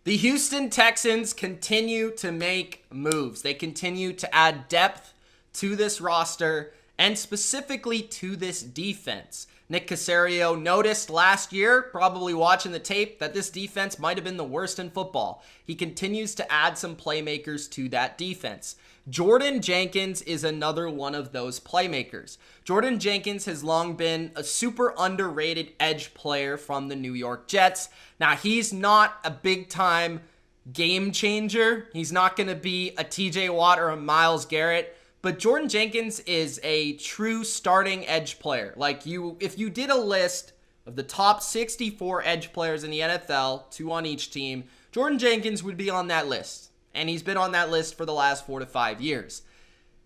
The Houston Texans continue to make moves. They continue to add depth to this roster and specifically to this defense. Nick Caserio noticed last year, probably watching the tape, that this defense might have been the worst in football. He continues to add some playmakers to that defense. Jordan Jenkins is another one of those playmakers. Jordan Jenkins has long been a super underrated edge player from the New York Jets. Now, he's not a big-time game changer. He's not going to be a TJ Watt or a Myles Garrett. But Jordan Jenkins is a true starting edge player. If you did a list of the top 64 edge players in the NFL, 2 on each team, Jordan Jenkins would be on that list. And he's been on that list for the last 4 to 5 years.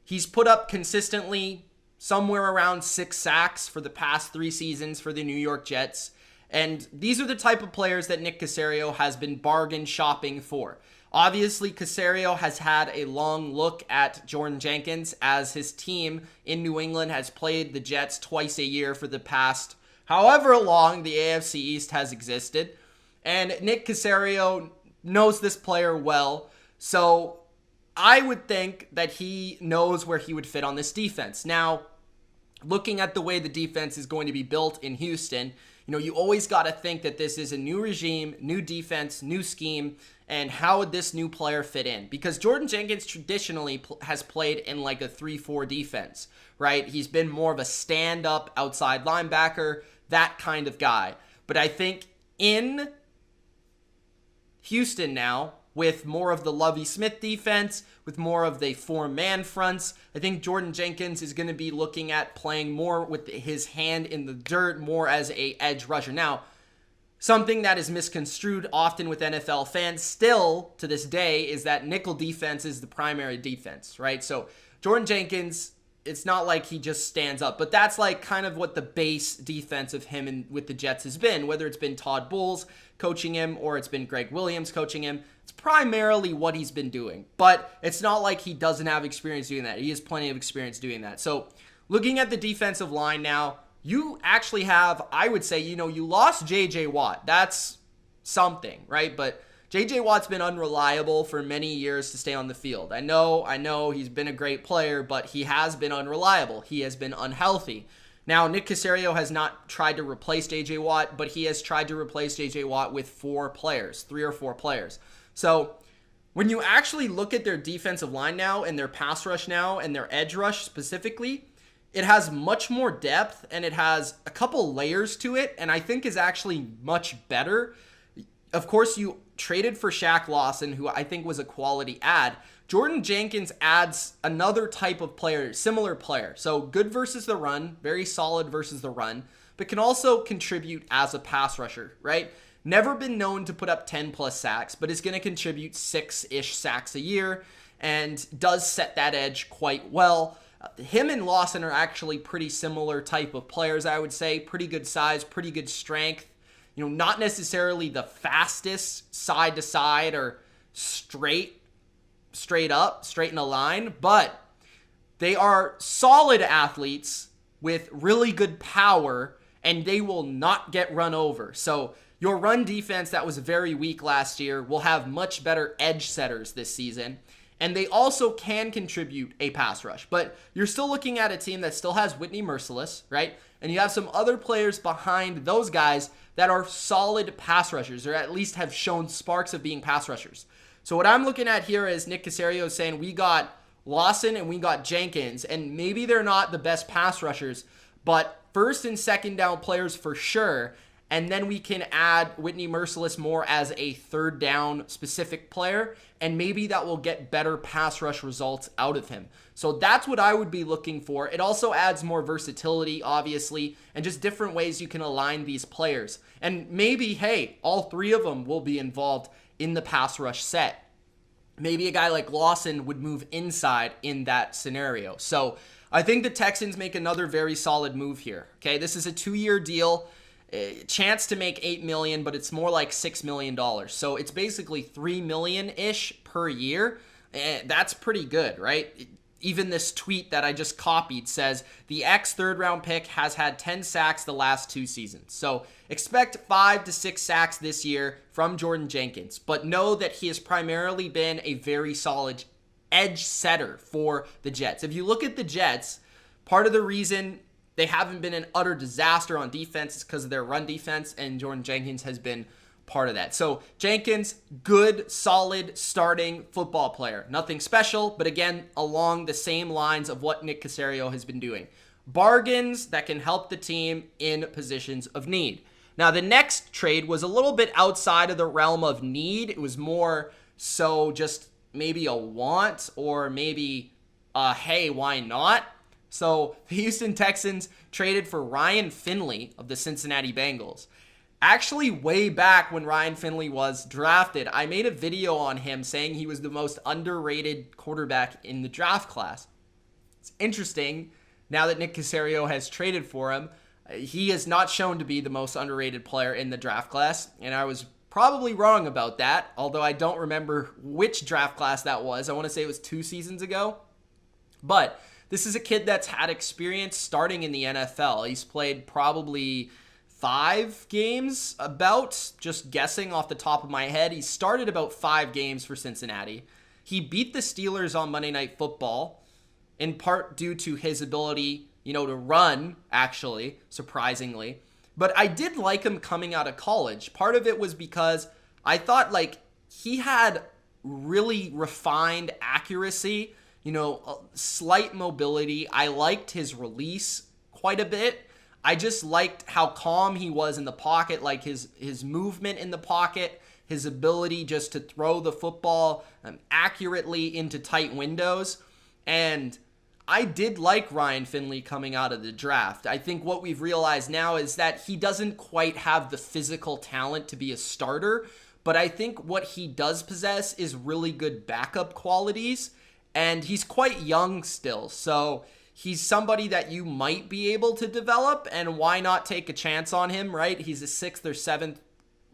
He's put up consistently somewhere around 6 sacks for the past 3 seasons for the New York Jets. And these are the type of players that Nick Caserio has been bargain shopping for. Obviously, Caserio has had a long look at Jordan Jenkins as his team in New England has played the Jets twice a year for the past however long the AFC East has existed. And Nick Caserio knows this player well, so I would think that he knows where he would fit on this defense. Now, looking at the way the defense is going to be built in Houston, you always got to think that this is a new regime, new defense, new scheme, and how would this new player fit in? Because Jordan Jenkins traditionally has played in like a 3-4 defense, right? He's been more of a stand-up outside linebacker, that kind of guy. But I think in Houston now, with more of the Lovie Smith defense, with more of the 4-man fronts, I think Jordan Jenkins is going to be looking at playing more with his hand in the dirt, more as a edge rusher. Now, something that is misconstrued often with NFL fans still to this day is that nickel defense is the primary defense, right? So Jordan Jenkins, it's not like he just stands up, but that's like kind of what the base defense of him and with the Jets has been, whether it's been Todd Bowles coaching him or it's been Greg Williams coaching him. It's primarily what he's been doing, but it's not like he doesn't have experience doing that. He has plenty of experience doing that. So looking at the defensive line now, you actually have, I would say, you lost J.J. Watt. That's something, right? But J.J. Watt's been unreliable for many years to stay on the field. I know he's been a great player, but he has been unreliable. He has been unhealthy. Now, Nick Caserio has not tried to replace J.J. Watt, but he has tried to replace J.J. Watt with 3 or 4 players. So when you actually look at their defensive line now and their pass rush now and their edge rush specifically, it has much more depth and it has a couple layers to it, and I think is actually much better. Of course, you traded for Shaq Lawson, who I think was a quality add. Jordan Jenkins adds another type of player, similar player. So good versus the run, very solid versus the run, but can also contribute as a pass rusher, right? Never been known to put up 10 plus sacks, but is going to contribute 6-ish sacks a year and does set that edge quite well. Him and Lawson are actually pretty similar type of players, I would say. Pretty good size, pretty good strength. Not necessarily the fastest side to side or straight up, straight in a line, but they are solid athletes with really good power, and they will not get run over. So your run defense that was very weak last year will have much better edge setters this season. And they also can contribute a pass rush. But you're still looking at a team that still has Whitney Merciless, right? And you have some other players behind those guys that are solid pass rushers, or at least have shown sparks of being pass rushers. So what I'm looking at here is Nick Caserio saying we got Lawson and we got Jenkins, and maybe they're not the best pass rushers, but first and second down players for sure. And then we can add Whitney Merciless more as a third down specific player, and maybe that will get better pass rush results out of him. So that's what I would be looking for. It also adds more versatility, obviously, and just different ways you can align these players. And maybe, hey, all 3 of them will be involved in the pass rush set. Maybe a guy like Lawson would move inside in that scenario. So I think the Texans make another very solid move here. Okay, this is a 2-year deal. Chance to make $8 million, but it's more like $6 million. So it's basically $3 million-ish per year. That's pretty good, right? even this tweet that I just copied says the ex third round pick has had 10 sacks the last 2 seasons. So expect 5 to 6 sacks this year from Jordan Jenkins, but know that he has primarily been a very solid edge setter for the Jets. If you look at the Jets, part of the reason they haven't been an utter disaster on defense is because of their run defense, and Jordan Jenkins has been part of that. So Jenkins, good, solid, starting football player. Nothing special, but again, along the same lines of what Nick Caserio has been doing. Bargains that can help the team in positions of need. Now, the next trade was a little bit outside of the realm of need. It was more so just maybe a want or maybe hey, why not? So the Houston Texans traded for Ryan Finley of the Cincinnati Bengals. Actually, way back when Ryan Finley was drafted, I made a video on him saying he was the most underrated quarterback in the draft class. It's interesting, now that Nick Caserio has traded for him, he is not shown to be the most underrated player in the draft class, and I was probably wrong about that, although I don't remember which draft class that was. I want to say it was 2 seasons ago. But this is a kid that's had experience starting in the NFL. He's played probably 5 games, about, just guessing off the top of my head. He started about 5 games for Cincinnati. He beat the Steelers on Monday Night Football, in part due to his ability, to run, actually, surprisingly. But I did like him coming out of college. Part of it was because I thought, he had really refined accuracy, slight mobility. I liked his release quite a bit. I just liked how calm he was in the pocket, like his movement in the pocket, his ability just to throw the football accurately into tight windows. And I did like Ryan Finley coming out of the draft. I think what we've realized now is that he doesn't quite have the physical talent to be a starter, but I think what he does possess is really good backup qualities, and he's quite young still, so he's somebody that you might be able to develop, and why not take a chance on him, right? He's a 6th or 7th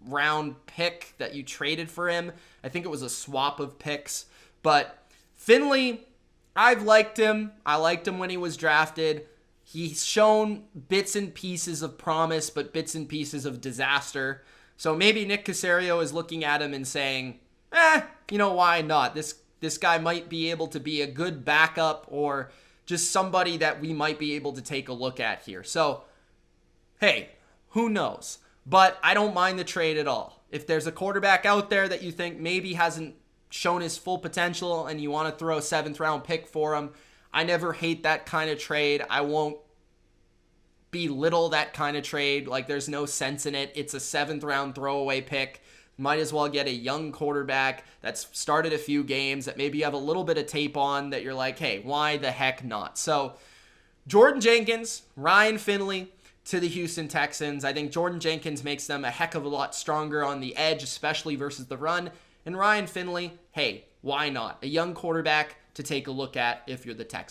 round pick that you traded for him. I think it was a swap of picks, but Finley, I've liked him. I liked him when he was drafted. He's shown bits and pieces of promise, but bits and pieces of disaster. So maybe Nick Caserio is looking at him and saying, why not? This guy might be able to be a good backup or just somebody that we might be able to take a look at here. So, hey, who knows? But I don't mind the trade at all. If there's a quarterback out there that you think maybe hasn't shown his full potential and you want to throw a 7th round pick for him, I never hate that kind of trade. I won't belittle that kind of trade. There's no sense in it. It's a 7th round throwaway pick. Might as well get a young quarterback that's started a few games that maybe you have a little bit of tape on that you're like, hey, why the heck not? So Jordan Jenkins, Ryan Finley to the Houston Texans. I think Jordan Jenkins makes them a heck of a lot stronger on the edge, especially versus the run. And Ryan Finley, hey, why not? A young quarterback to take a look at if you're the Texans.